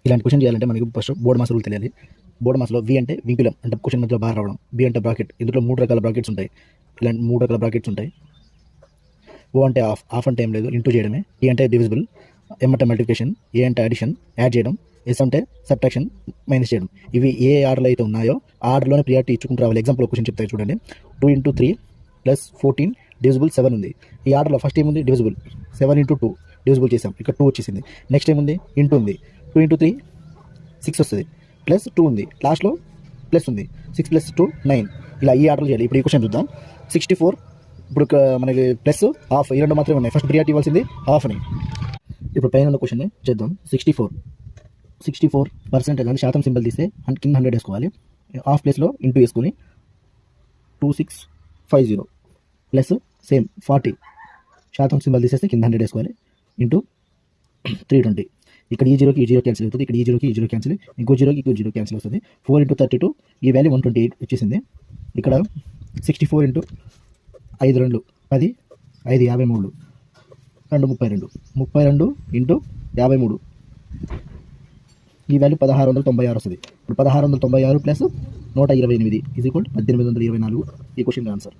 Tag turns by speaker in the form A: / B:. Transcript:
A: ఇలాంటి క్వశ్చన్ చేయాలంటే మనకి ఫస్ట్ బోర్డ్ మాస్ రూల్ తెలియాలి. బోర్డ్ మాస్లో వి అంటే వింకులం, అంటే క్వశ్చన్ మధ్యలో బాగా రావడం. బి అంటే బ్రాకెట్, ఇందులో 3 రకాల బ్రాకెట్స్ ఉంటాయి. ఇలాంటి 3 రకాల బ్రాకెట్స్ ఉంటాయి. ఓ అంటే ఆఫ్ అంటే ఏం లేదు, ఇంటూ చేయడమే. టీ అంటే డివిజిబుల్, ఎం అంటే మల్టిప్లికేషన్, ఏ అంటే అడిషన్ యాడ్ చేయడం, ఎస్ అంటే సబ్ట్రాక్షన్ మైనస్ చేయడం. ఇవి ఏ ఆర్డర్లో అయితే ఉన్నాయో ఆ ఆర్డర్లోనే ప్రియారిటీ ఇచ్చుకుంటూ రావాలి. ఎగ్జాంపుల్ క్వశ్చన్ చెప్తాయి చూడండి. 2 × 3 + 14 డివిజిబుల్ 7 ఉంది. ఈ ఆర్డర్లో ఫస్ట్ ఏముంది డివిజిబుల్, 7 × 2 డివిజిబుల్ చేసాం, ఇక్కడ 2 వచ్చేసింది. నెక్స్ట్ ఏముంది ఇంటూ ఉంది, 2 × 3 6 వస్తుంది, ప్లస్ 2 ఉంది, లాస్ట్లో ప్లస్ ఉంది, 6 + 2 9. ఇలా ఈ ఆర్డర్ చేయాలి. ఇప్పుడు ఈ క్వశ్చన్ చూద్దాం. 64, ఇప్పుడు మనకి ప్లస్ హాఫ్, ఈ రెండు మాత్రమే ఉన్నాయి. ఫస్ట్ ప్రియారిటీ ఇవ్వాల్సింది హాఫ్ అని. ఇప్పుడు పైన ఉన్న క్వశ్చన్ చేద్దాం. 64% కానీ శాతం సింబల్ తీస్తే కింద 100 వేసుకోవాలి. హాఫ్ ప్లేస్లో ఇంటూ వేసుకొని 2650 ప్లస్ సేమ్ 40 శాతం సింబల్ తీసేస్తే కింద 100 వేసుకోవాలి ఇంటూ 320. ఇక్కడ ఈ జీరోకి ఈ జీరో క్యాన్సిల్ అవుతుంది, ఇక్కడ ఈ జీరోకి ఈ జీరో క్యాన్సిల్, ఇంకో జీరోకి ఇంకో జీరో క్యాన్సిల్ వస్తుంది. 4 × 32 ఈ వాల్యూ 128 వచ్చేసింది. ఇక్కడ 64 × 5 2 10, 5 53, 2 32, 32 × 53 ఈ వాల్యూ 1696 వస్తుంది. ఇప్పుడు 1696 + 128 = 1824 ఈ క్వశ్చన్ ఆన్సర్.